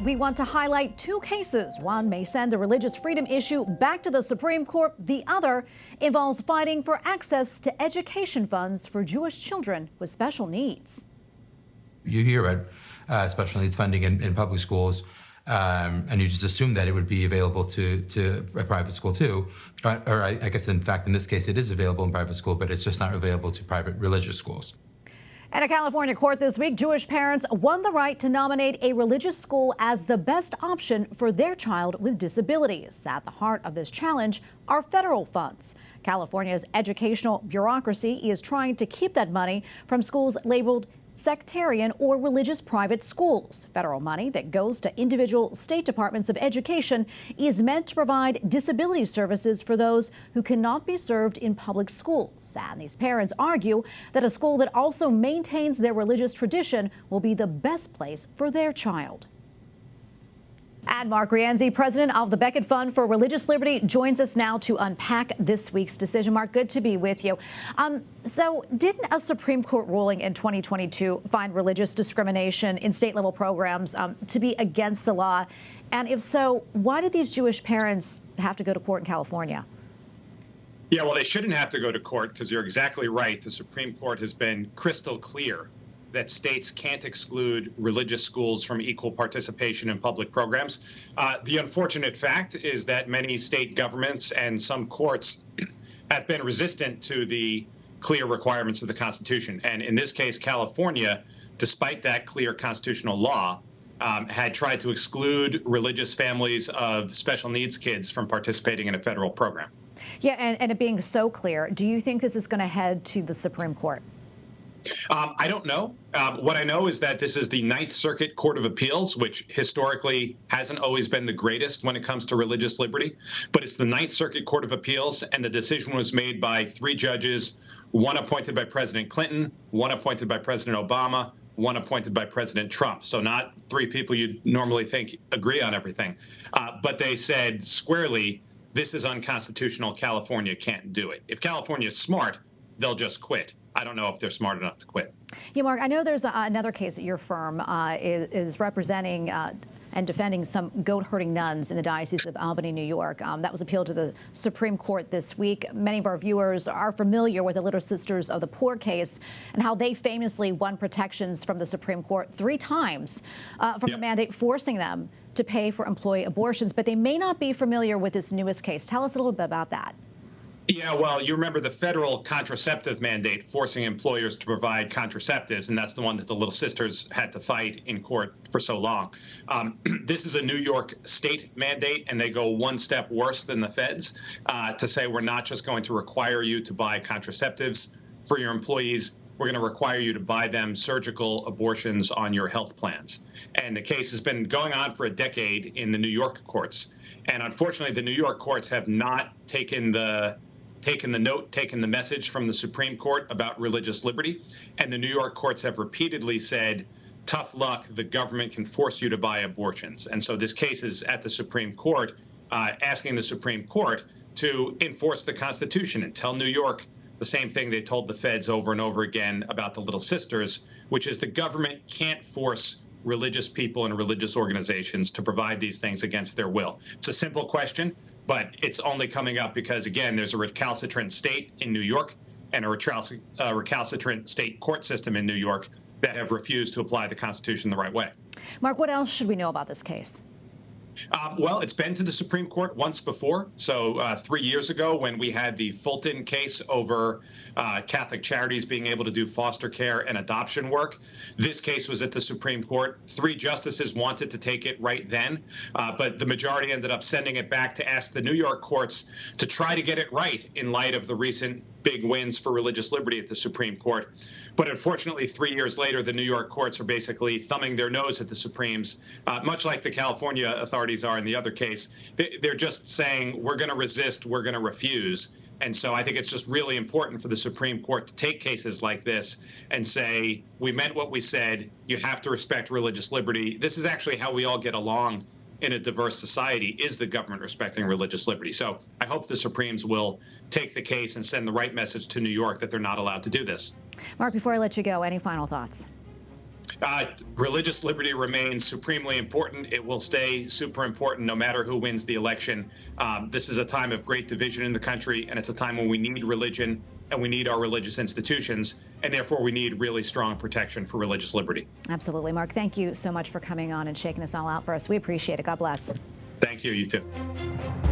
we want to highlight two cases. One may send the religious freedom issue back to the Supreme Court. The other involves fighting for access to education funds for Jewish children with special needs. You hear about special needs funding in public schools, and you just assume that it would be available to a private school too. Or I guess, in fact, in this case, it is available in private school, but it's just not available to private religious schools. At a California court this week, Jewish parents won the right to nominate a religious school as the best option for their child with disabilities. At the heart of this challenge are federal funds. California's educational bureaucracy is trying to keep that money from schools labeled sectarian or religious private schools. Federal money that goes to individual state departments of education is meant to provide disability services for those who cannot be served in public schools. And these parents argue that a school that also maintains their religious tradition will be the best place for their child. And Mark Rienzi, president of the Becket Fund for Religious Liberty, joins us now to unpack this week's decision. Mark, good to be with you. So didn't a Supreme Court ruling in 2022 find religious discrimination in state-level programs to be against the law? And if so, why did these Jewish parents have to go to court in California? Yeah, well, they shouldn't have to go to court because you're exactly right. The Supreme Court has been crystal clear that states can't exclude religious schools from equal participation in public programs. The unfortunate fact is that many state governments and some courts have been resistant to the clear requirements of the Constitution. And in this case, California, despite that clear constitutional law, had tried to exclude religious families of special needs kids from participating in a federal program. Yeah, and it being so clear, do you think this is going to head to the Supreme Court? I don't know. What I know is that this is the Ninth Circuit Court of Appeals, which historically hasn't always been the greatest when it comes to religious liberty. But it's the Ninth Circuit Court of Appeals, and the decision was made by 3 judges, one appointed by President Clinton, one appointed by President Obama, one appointed by President Trump. So not 3 people you'd normally think agree on everything. But they said squarely, this is unconstitutional. California can't do it. If California is smart, they'll just quit. I don't know if they're smart enough to quit. Yeah, Mark, I know there's another case that your firm is representing and defending some goat-herding nuns in the Diocese of Albany, New York. That was appealed to the Supreme Court this week. Many of our viewers are familiar with the Little Sisters of the Poor case and how they famously won protections from the Supreme Court 3 times from a mandate forcing them to pay for employee abortions. But they may not be familiar with this newest case. Tell us a little bit about that. Yeah, well, you remember the federal contraceptive mandate forcing employers to provide contraceptives, and that's the one that the Little Sisters had to fight in court for so long. This is a New York state mandate, and they go one step worse than the feds to say we're not just going to require you to buy contraceptives for your employees, we're going to require you to buy them surgical abortions on your health plans. And the case has been going on for a decade in the New York courts. And unfortunately, the New York courts have not taken the message from the Supreme Court about religious liberty. And the New York courts have repeatedly said, tough luck, the government can force you to buy abortions. And so this case is at the Supreme Court, asking the Supreme Court to enforce the Constitution and tell New York the same thing they told the feds over and over again about the Little Sisters, which is the government can't force religious people and religious organizations to provide these things against their will. It's a simple question, but it's only coming up because, again, there's a recalcitrant state in New York and a recalcitrant state court system in New York that have refused to apply the Constitution the right way. Mark, what else should we know about this case? Well, it's been to the Supreme Court once before. So 3 years ago, when we had the Fulton case over Catholic Charities being able to do foster care and adoption work, this case was at the Supreme Court. 3 justices wanted to take it right then, but the majority ended up sending it back to ask the New York courts to try to get it right in light of the recent big wins for religious liberty at the Supreme Court. But unfortunately, 3 years later, the New York courts are basically thumbing their nose at the Supremes, much like the California authorities are in the other case. They're just saying, we're going to resist, we're going to refuse. And so I think it's just really important for the Supreme Court to take cases like this and say, we meant what we said. You have to respect religious liberty. This is actually how we all get along in a diverse society, is the government respecting religious liberty. So I hope the Supremes will take the case and send the right message to New York that they're not allowed to do this. Mark, before I let you go, any final thoughts? Religious liberty remains supremely important. It will stay super important no matter who wins the election. This is a time of great division in the country, and it's a time when we need religion and we need our religious institutions, and therefore we need really strong protection for religious liberty. Absolutely. Mark, thank you so much for coming on and shaking this all out for us. We appreciate it. God bless. Thank you. You too.